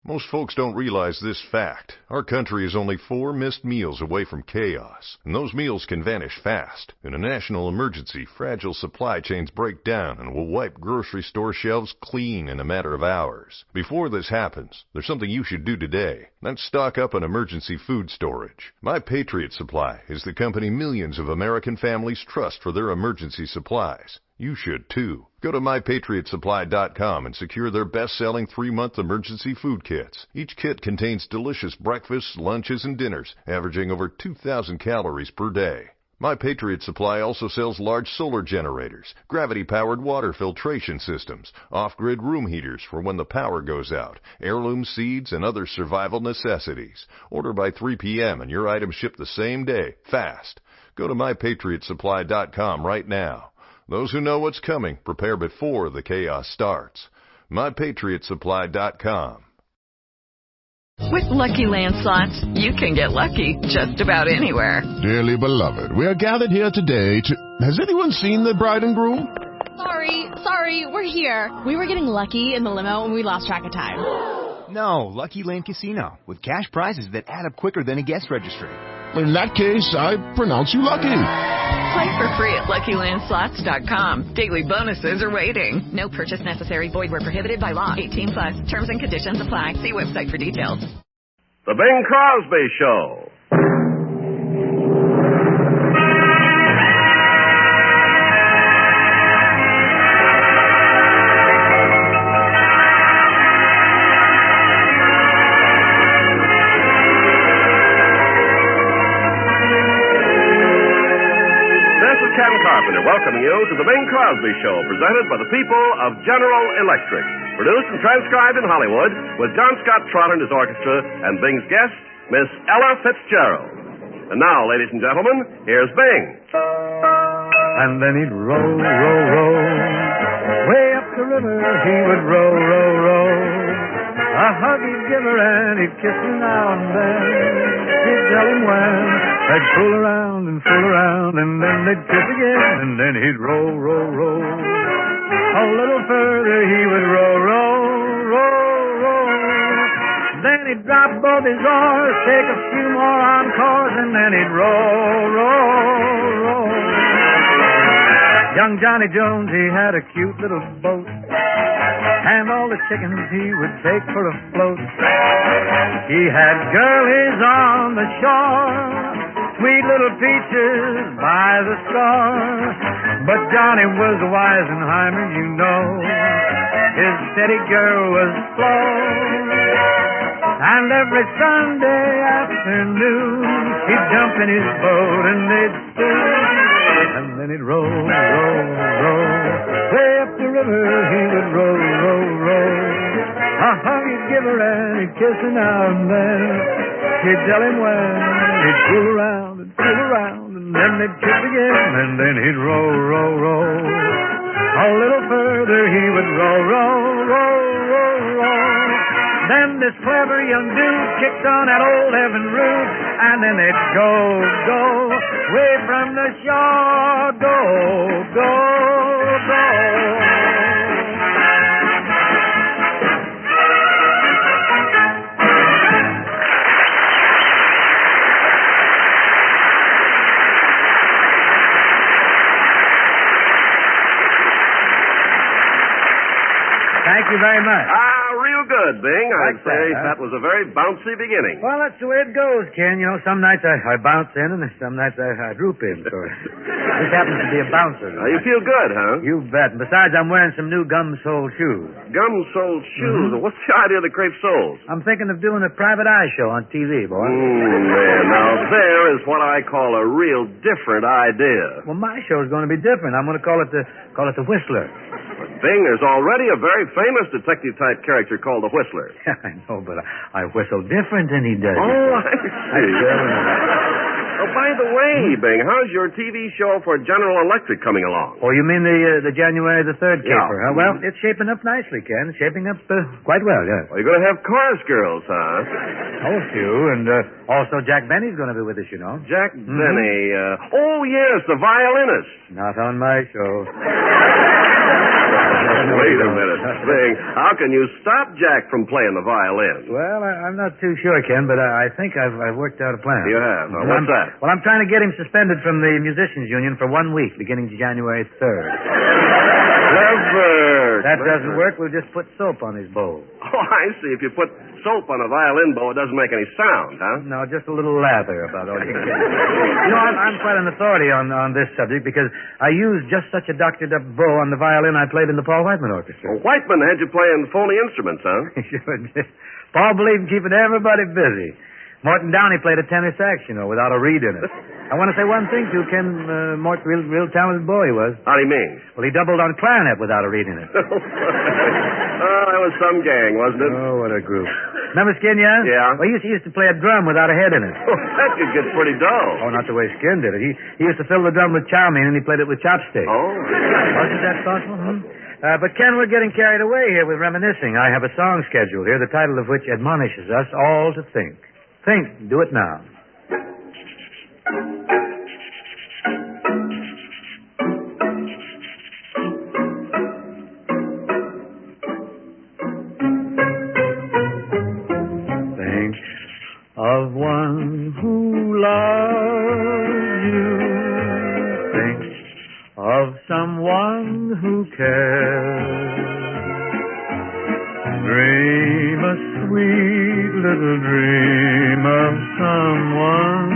Most folks don't realize this fact. Our country is only 4 missed meals away from chaos, and those meals can vanish fast. In a national emergency, fragile supply chains break down and will wipe grocery store shelves clean in a matter of hours. Before this happens, there's something you should do today. That's stock up on emergency food storage. My Patriot Supply is the company millions of American families trust for their emergency supplies. You should, too. Go to mypatriotsupply.com and secure their best-selling 3-month emergency food kits. Each kit contains delicious breakfasts, lunches, and dinners, averaging over 2,000 calories per day. My Patriot Supply also sells large solar generators, gravity-powered water filtration systems, off-grid room heaters for when the power goes out, heirloom seeds, and other survival necessities. Order by 3 p.m. and your items ship the same day, fast. Go to mypatriotsupply.com right now. Those who know what's coming prepare before the chaos starts. MyPatriotSupply.com. With Lucky Land Slots, you can get lucky just about anywhere. Dearly beloved, we are gathered here today to... Has anyone seen the bride and groom? Sorry, we're here. We were getting lucky in the limo and we lost track of time. No, Lucky Land Casino, with cash prizes that add up quicker than a guest registry. In that case, I pronounce you lucky. Play for free at LuckyLandSlots.com. Daily bonuses are waiting. No purchase necessary. Void where prohibited by law. 18+. Terms and conditions apply. See website for details. The Bing Crosby Show. Welcoming you to the Bing Crosby Show, presented by the people of General Electric. Produced and transcribed in Hollywood with John Scott Trotter and his orchestra and Bing's guest, Miss Ella Fitzgerald. And now, ladies and gentlemen, here's Bing. And then he'd row, row, row. Way up the river he would row, row, row. A hug he'd give her and he'd kiss her now and then. He'd tell him when. They'd fool around and then they'd kiss again, and then he'd row, row, row. A little further he would row, row, row, row. Then he'd drop both his oars, take a few more encores, and then he'd row, row, row. Young Johnny Jones, he had a cute little boat, and all the chickens he would take for a float. He had girlies on the shore, sweet little peaches by the score. But Johnny was a Weisenheimer, you know. His steady girl was Flo. And every Sunday afternoon he'd jump in his boat and they'd stew. And then he'd row, row, row. Way up the river he would row, row, row. A hug he'd give her and he'd kiss her now and then. He'd tell him when. He'd fool around and then they'd kiss again, and then he'd row, row, row. A little further he would row, row, row, row, row. Then this clever young dude kicked on that old heaven roof, and then they'd go, go, way from the shore, go, go, go. Thank you very much. Real good, Bing. I'd say that was a very bouncy beginning. Well, that's the way it goes, Ken. You know, some nights I bounce in, and some nights I droop in. So this happens to be a bouncer. You feel good, huh? You bet. And besides, I'm wearing some new gum-soled shoes. Gum-soled shoes? Mm-hmm. What's the idea of the crepe soles? I'm thinking of doing a private eye show on TV, boy. Man, now there is what I call a real different idea. Well, my show's going to be different. I'm going to call it the Whistler. Bing, there's already a very famous detective-type character called the Whistler. I know, but I whistle different than he does. Oh, I see. Oh, by the way, Bing, how's your TV show for General Electric coming along? Oh, you mean the January the 3rd Yeah. caper, huh? Well, it's shaping up nicely, Ken. Shaping up quite well, yeah. Well, you're going to have chorus girls, huh? Oh, a few, and also Jack Benny's going to be with us, you know. Jack Benny. Oh, yes, the violinist. Not on my show. Wait a minute, Bing. How can you stop Jack from playing the violin? Well, I'm not too sure, Ken, but I think I've worked out a plan. You have? What's that? Well, I'm trying to get him suspended from the Musicians Union for 1 week, beginning January 3rd. Clever. That doesn't work. We'll just put soap on his bowl. Oh, I see. If you put soap on a violin bow, it doesn't make any sound, huh? No, just a little lather about all you can get. You know, I'm quite an authority on this subject because I used just such a doctored-up bow on the violin I played in the Paul Whiteman Orchestra. Well, Whiteman had you playing phony instruments, huh? Sure did. Paul believed in keeping everybody busy. Morton Downey played a tenor sax, you know, without a reed in it. I want to say one thing, too, Ken. Mort, real talented boy he was. How do you mean? Well, he doubled on clarinet without a reed in it. Oh, that was some gang, wasn't it? Oh, what a group. Remember Skin, yeah? Yeah. Well, he used to play a drum without a head in it. Oh, that could get pretty dull. Oh, not the way Skin did it. He used to fill the drum with chow mein, and he played it with chopsticks. Oh. Wasn't that thoughtful? But, Ken, we're getting carried away here with reminiscing. I have a song scheduled here, the title of which admonishes us all to think. Think. Do it now. Think of one who loves you. Think of someone who cares. Dream a sweet little dream of someone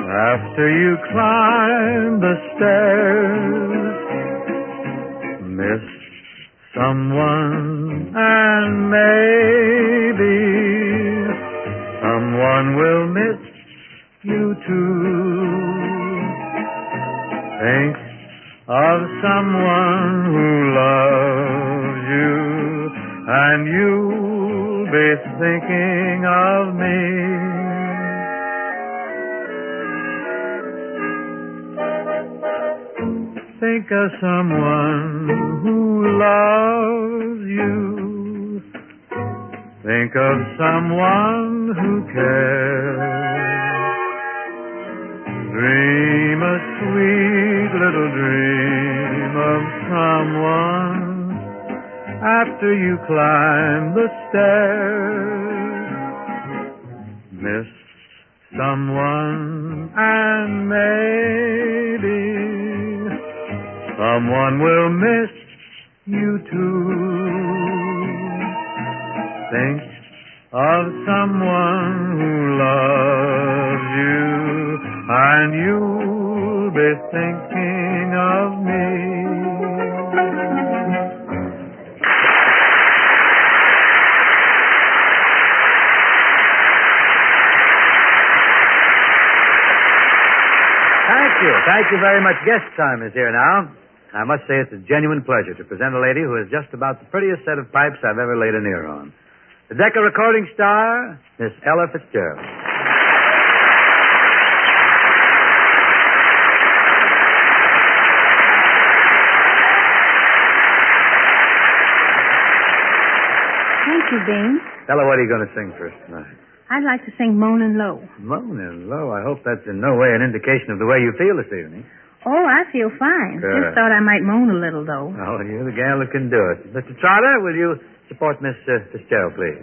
after you climb the stairs. Miss someone and maybe someone will miss you too. Think of someone who loves you, and you'll be thinking of me. Think of someone who loves you. Think of someone who cares. Dream a sweet little dream of someone after you climb the stairs. Miss someone and maybe someone will miss you too. Think of someone who loves you, and you'll be thinking of me. Thank you very much. Guest time is here now. I must say it's a genuine pleasure to present a lady who is just about the prettiest set of pipes I've ever laid an ear on. The Decca recording star, Miss Ella Fitzgerald. Thank you, Bing. Ella, what are you going to sing for us tonight? I'd like to sing Moanin' Low. Moanin' Low. I hope that's in no way an indication of the way you feel this evening. Oh, I feel fine. Good. Just thought I might moan a little, though. Oh, you're the gal that can do it. Mr. Trotter, will you support Miss Fitzgerald, please?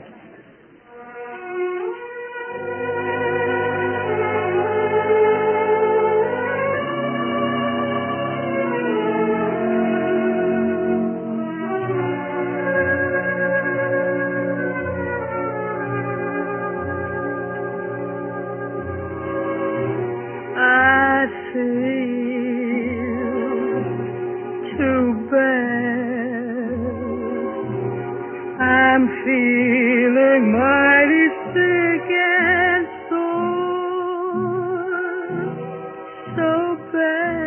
I'm feeling mighty sick and sore, so bad.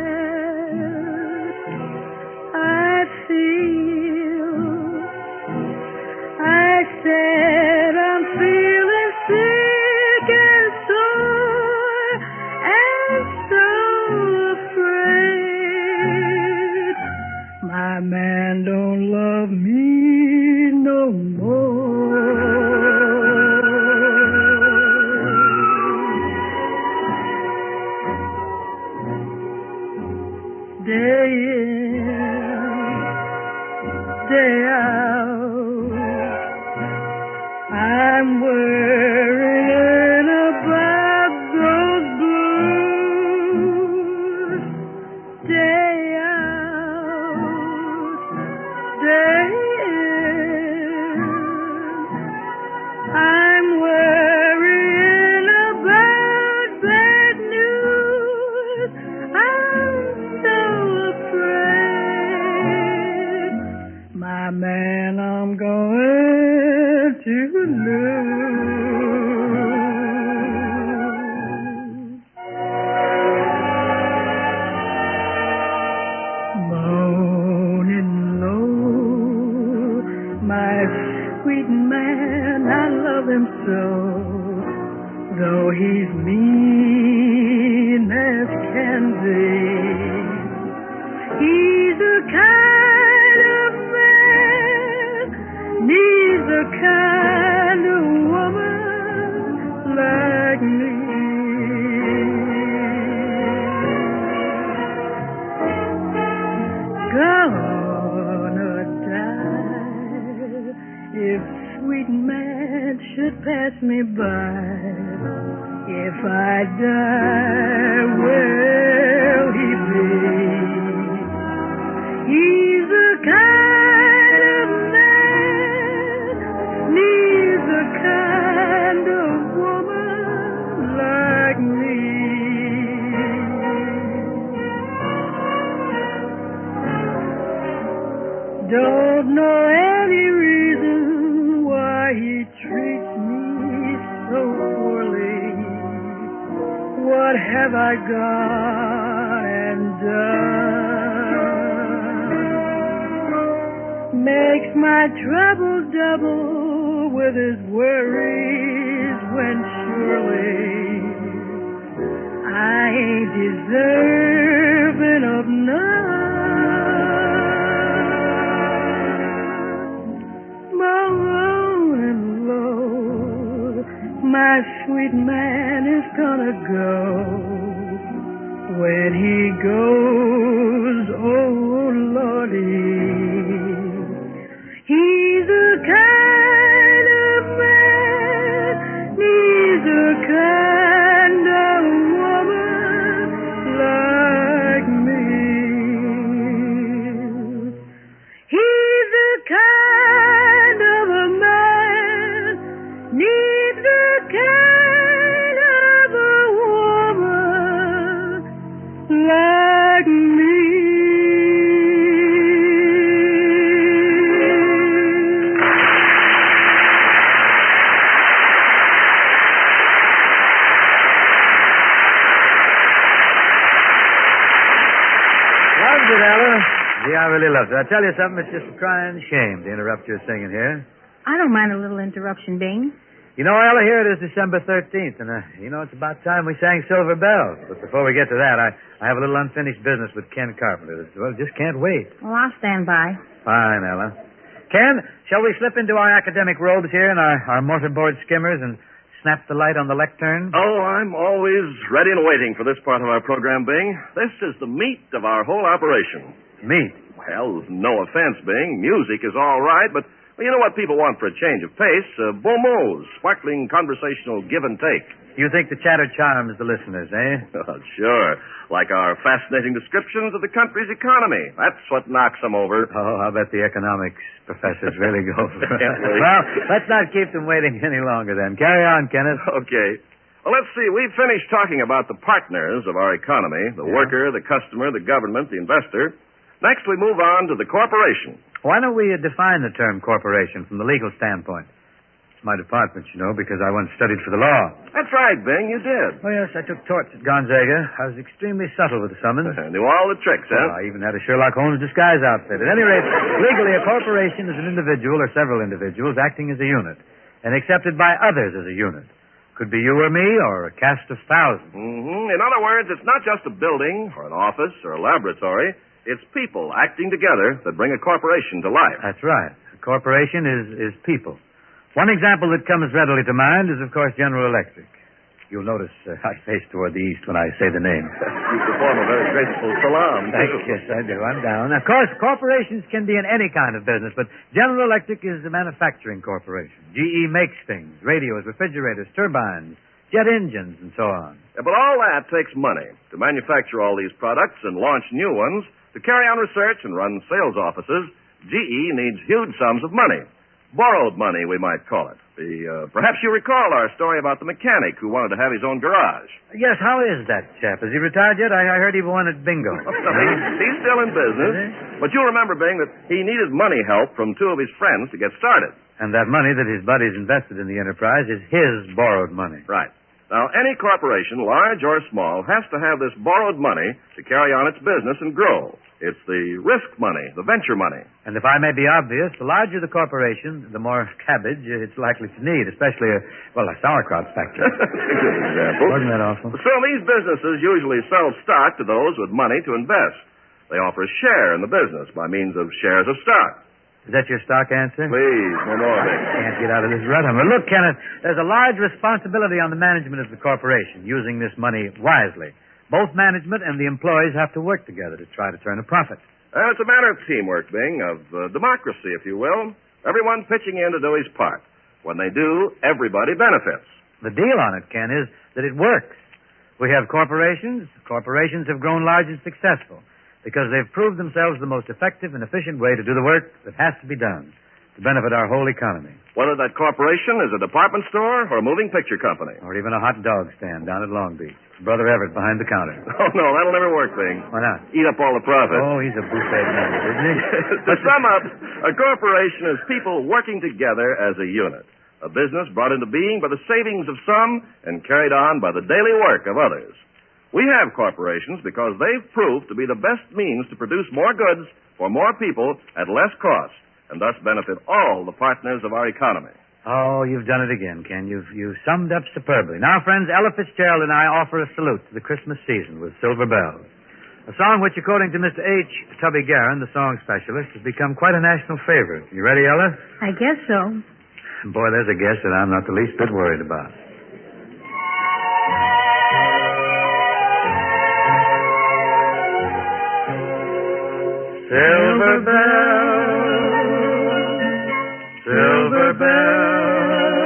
I said I'm feeling sick and sore, and I'm worrying about those blues. Day out, day in. I'm worrying about bad news. I'm so afraid. My man, I'm going to lose. Moaning low, my sweet man, I love him so. Though he's mean as can be, he's the kind of man, needs the kind of woman like me. Gonna die if sweet man should pass me by. If I die, where'll he be? He's the kind of man, needs the kind of woman like me. Don't know any reason why he treats me so poorly. What have I gone and done? Makes my trouble double with his worries when surely I ain't deserving of none. My sweet man is gonna go. When he goes, oh Lordy, he's the kind of man, needs the kind of woman like me. He's the kind of a man, needs the kind of a woman like me. Loved it, Ella. Gee, I really loved it. I tell you something, it's just a crying shame to interrupt your singing here. I don't mind a little interruption, Bing. You know, Ella, here it is December 13th, and, it's about time we sang Silver Bells. But before we get to that, I have a little unfinished business with Ken Carpenter. Well, just can't wait. Well, I'll stand by. Fine, Ella. Ken, shall we slip into our academic robes here in our mortarboard skimmers and snap the light on the lectern? Oh, I'm always ready and waiting for this part of our program, Bing. This is the meat of our whole operation. Meat? Well, no offense, Bing. Music is all right, but well, you know what people want for a change of pace? Beau mots, sparkling conversational give and take. You think the chatter charms the listeners, eh? Oh, sure. Like our fascinating descriptions of the country's economy. That's what knocks them over. Oh, I'll bet the economics professors really go for it. Really? Well, let's not keep them waiting any longer then. Carry on, Kenneth. Okay. Well, let's see. We've finished talking about the partners of our economy, the worker, the customer, the government, the investor. Next, we move on to the corporation. Why don't we define the term corporation from the legal standpoint? It's my department, you know, because I once studied for the law. That's right, Bing, you did. Oh, yes, I took torts at Gonzaga. I was extremely subtle with the summons. Knew all the tricks, huh? I even had a Sherlock Holmes disguise outfit. At any rate, legally, a corporation is an individual or several individuals acting as a unit and accepted by others as a unit. Could be you or me or a cast of thousands. Mm-hmm. In other words, it's not just a building or an office or a laboratory. It's people acting together that bring a corporation to life. That's right. A corporation is people. One example that comes readily to mind is, of course, General Electric. You'll notice I face toward the east when I say the name. You perform a very graceful salam. Thank you. Yes, I do. I'm down. Of course, corporations can be in any kind of business, but General Electric is a manufacturing corporation. GE makes things, radios, refrigerators, turbines, jet engines, and so on. Yeah, but all that takes money. To manufacture all these products and launch new ones, to carry on research and run sales offices, GE needs huge sums of money. Borrowed money, we might call it. Perhaps you recall our story about the mechanic who wanted to have his own garage. Yes, how is that chap? Has he retired yet? I heard he won at bingo. He's still in business. But you'll remember, Bing, that he needed money help from two of his friends to get started. And that money that his buddies invested in the enterprise is his borrowed money. Right. Now, any corporation, large or small, has to have this borrowed money to carry on its business and grow. It's the risk money, the venture money. And if I may be obvious, the larger the corporation, the more cabbage it's likely to need, especially a sauerkraut factory. That's a good example. Wasn't that awful? So these businesses usually sell stock to those with money to invest. They offer a share in the business by means of shares of stock. Is that your stock answer? Please, no more of it. Can't get out of this rut. Look, Kenneth, there's a large responsibility on the management of the corporation, using this money wisely. Both management and the employees have to work together to try to turn a profit. It's a matter of teamwork, Bing, of democracy, if you will. Everyone pitching in to do his part. When they do, everybody benefits. The deal on it, Ken, is that it works. We have corporations. Corporations have grown large and successful because they've proved themselves the most effective and efficient way to do the work that has to be done to benefit our whole economy. Whether that corporation is a department store or a moving picture company. Or even a hot dog stand down at Long Beach. Brother Everett behind the counter. Oh, no, that'll never work, Bing. Why not? Eat up all the profit. Oh, he's a buffet man, isn't he? To sum up, a corporation is people working together as a unit. A business brought into being by the savings of some and carried on by the daily work of others. We have corporations because they've proved to be the best means to produce more goods for more people at less cost, and thus benefit all the partners of our economy. Oh, you've done it again, Ken. You've summed up superbly. Now, friends, Ella Fitzgerald and I offer a salute to the Christmas season with Silver Bells, a song which, according to Mr. H. Tubby Guerin, the song specialist, has become quite a national favorite. You ready, Ella? I guess so. Boy, there's a guess that I'm not the least bit worried about. Silver bells, silver bells,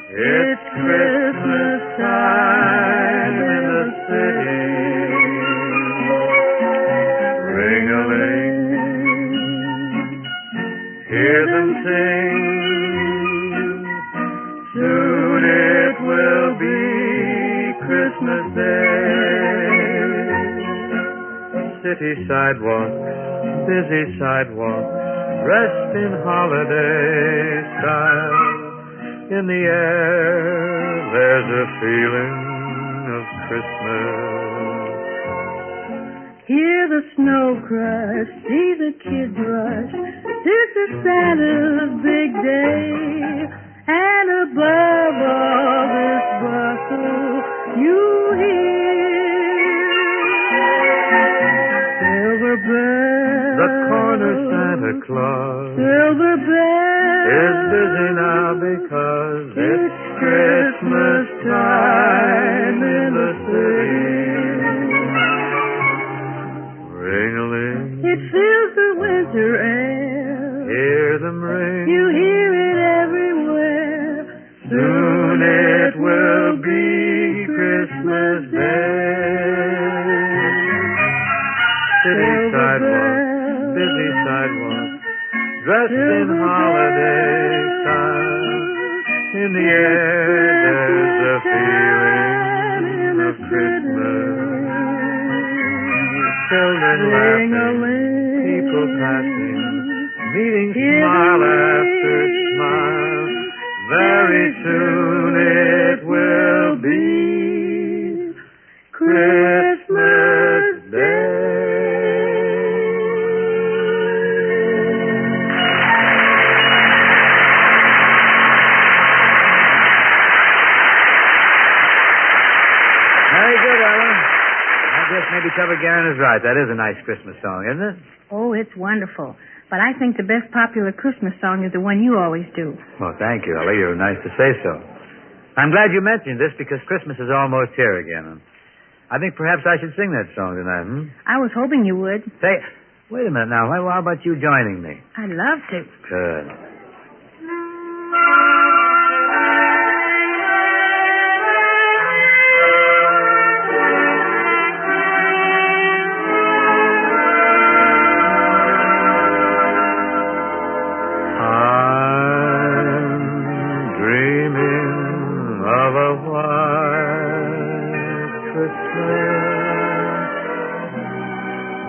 it's Christmas time in the city. Ring-a-ling, hear them sing. Soon it will be Christmas Day. City sidewalks, busy sidewalks, dressed in holiday style. In the air, there's a feeling of Christmas. Hear the snow crash, see the kids rush. This is Santa's big day. And above all this bustle, you hear silver bells. The corner Santa Claus Silver bells is busy now because it's Christmas time in the city. Ring-a-ling, it fills the winter air. hear them ring. You hear it everywhere. Soon it will be Christmas Day. City sidewalks, busy sidewalks, dressed in holiday style. In the air, there's a feeling of Christmas. Children laughing, people passing, meeting smile after smile. Very soon it will be Christmas Day. Very good, Ellen. I guess maybe Tubby Guerin is right. That is a nice Christmas song, isn't it? Oh, it's wonderful. But I think the best popular Christmas song is the one you always do. Well, thank you, Ella. You're nice to say so. I'm glad you mentioned this because Christmas is almost here again. I think perhaps I should sing that song tonight, I was hoping you would. Say, wait a minute now. How about you joining me? I'd love to. Good.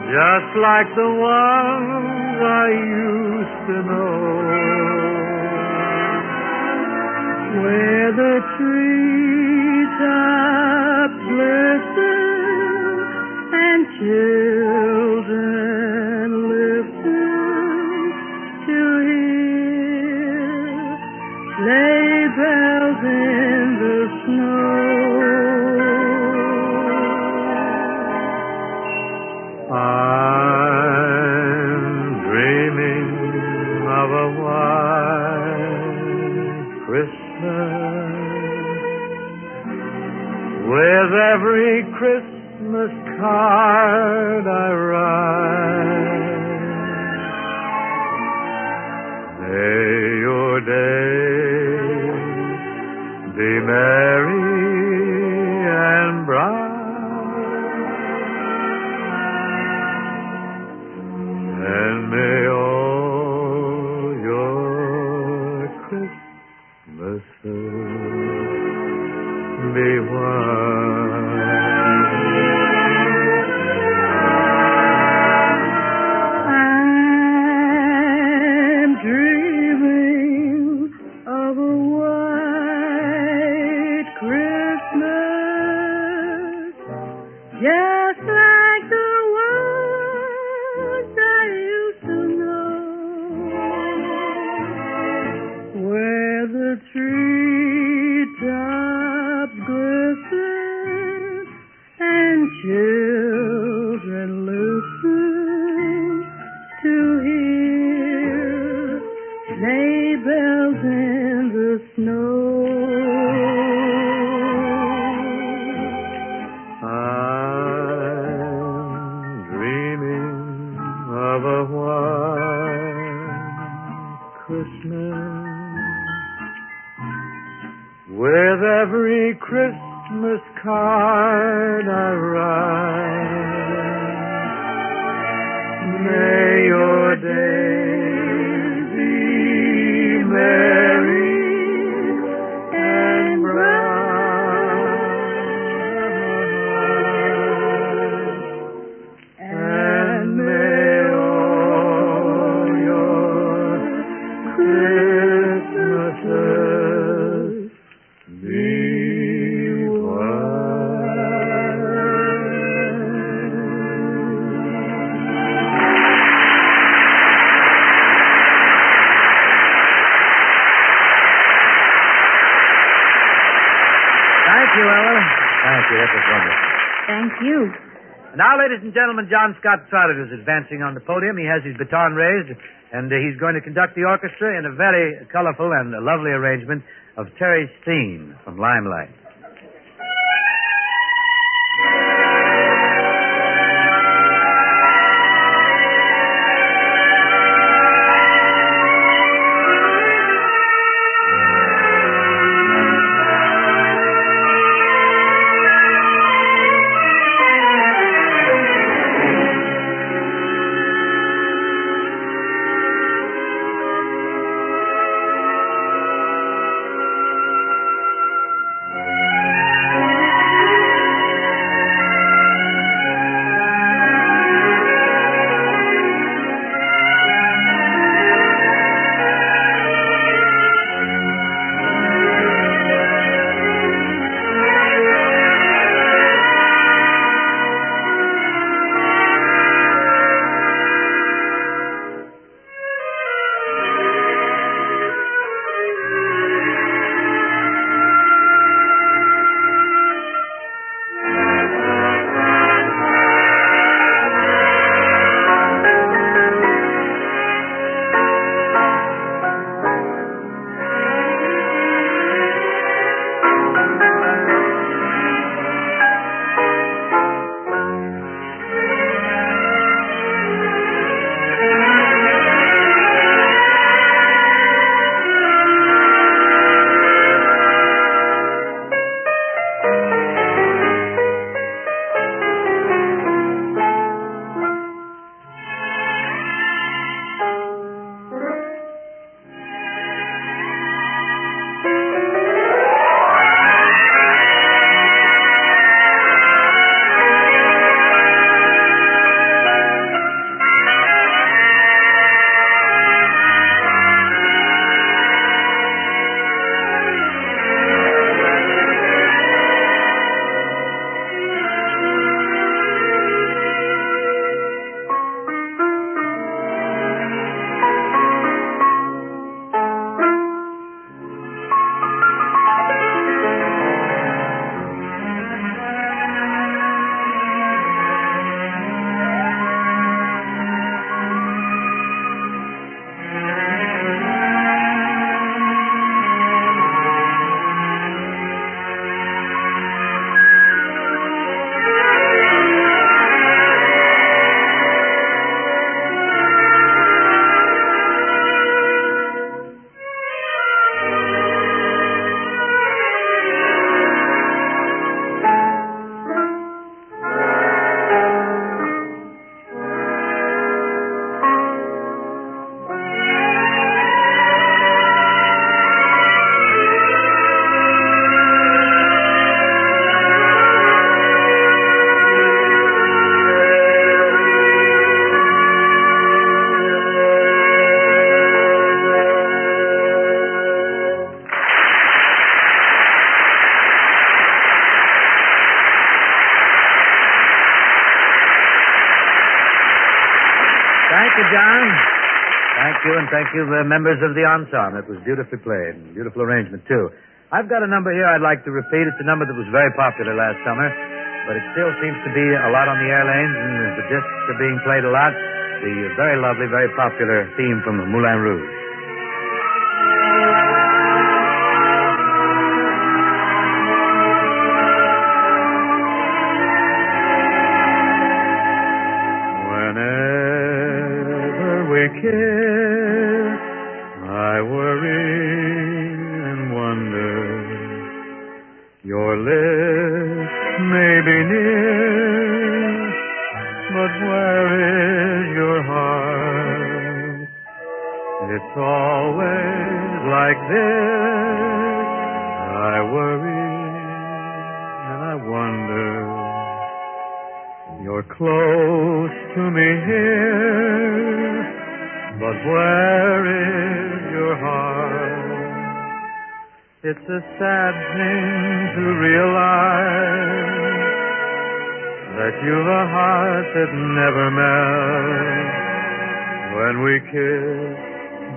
Just like the ones I used to know, where the treetops glisten and children listen to hear sleigh bells in the snow. I'm dreaming of a white Christmas with every Christmas card I write. May your days be merry and bright. And may all your Christmases be white. I'm dreaming of a white Christmas, just like the ones I used to know, where the treetops glisten and children listen to hear sleigh bells in the snow. I'm dreaming of a white Christmas with every Christmas card I write. May your days be merry and bright, and may all your Christmases be Thank you, Ella. Thank you. That was wonderful. Thank you. Now, ladies and gentlemen, John Scott Trotter is advancing on the podium. He has his baton raised, and he's going to conduct the orchestra in a very colorful and lovely arrangement of Terry's theme from Limelight. Thank you, John. Thank you, and thank you, the members of the ensemble. It was beautifully played, and beautiful arrangement, too. I've got a number here I'd like to repeat. It's a number that was very popular last summer, but it still seems to be a lot on the air lanes, and the discs are being played a lot. The very lovely, very popular theme from Moulin Rouge. Kiss, I worry and wonder. Your lips may be near, but where is your heart? It's always like this. I worry and I wonder. You're close to me here, but where is your heart? It's a sad thing to realize that you've a heart that never melts. When we kiss,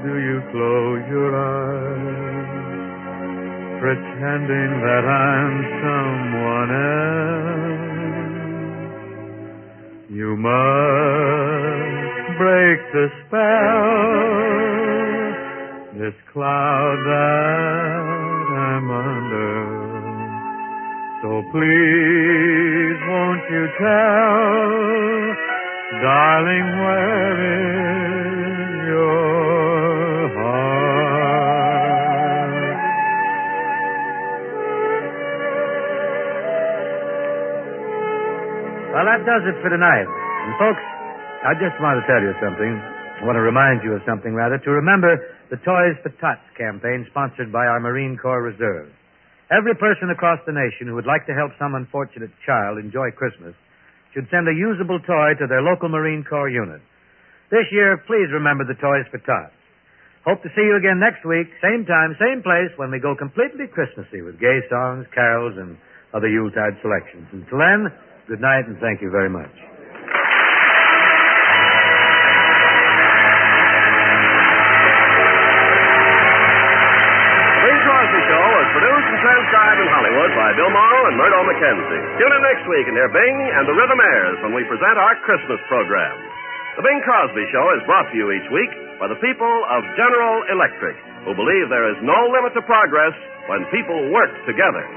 do you close your eyes, pretending that I'm someone else? You must break the spell, this cloud that I'm under. So please won't you tell, darling, where is your heart? Well, that does it for tonight. And folks, I just want to tell you something. I want to remind you of something, rather, to remember the Toys for Tots campaign sponsored by our Marine Corps Reserve. Every person across the nation who would like to help some unfortunate child enjoy Christmas should send a usable toy to their local Marine Corps unit. This year, please remember the Toys for Tots. Hope to see you again next week, same time, same place, when we go completely Christmassy with gay songs, carols, and other Yuletide selections. Until then, good night, and thank you very much. Produced and transcribed in Hollywood by Bill Morrow and Murdo McKenzie. Tune in next week and hear Bing and the Rhythmaires when we present our Christmas program. The Bing Crosby Show is brought to you each week by the people of General Electric, who believe there is no limit to progress when people work together.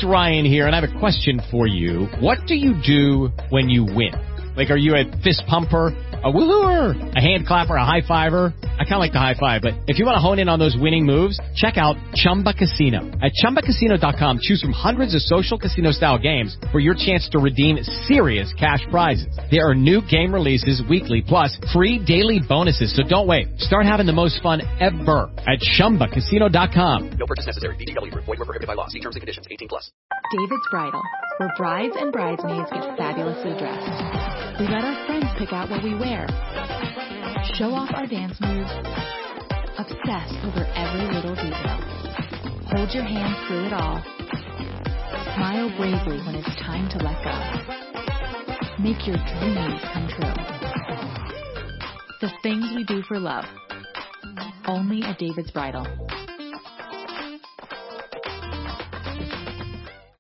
Ryan here, and I have a question for you. What do you do when you win? Like, are you a fist pumper, a woohooer, a hand clapper, a high fiver? I kind of like the high five, but if you want to hone in on those winning moves, check out Chumba Casino. At ChumbaCasino.com, choose from hundreds of social casino-style games for your chance to redeem serious cash prizes. There are new game releases weekly, plus free daily bonuses, so don't wait. Start having the most fun ever at ChumbaCasino.com. No purchase necessary. VGW. Void where prohibited by law. See terms and conditions. 18+. David's Bridal, where brides and bridesmaids get fabulously dressed. We let our friends pick out what we wear, show off our dance moves, obsess over every little detail, hold your hand through it all, smile bravely when it's time to let go, make your dreams come true. The things we do for love, only at David's Bridal.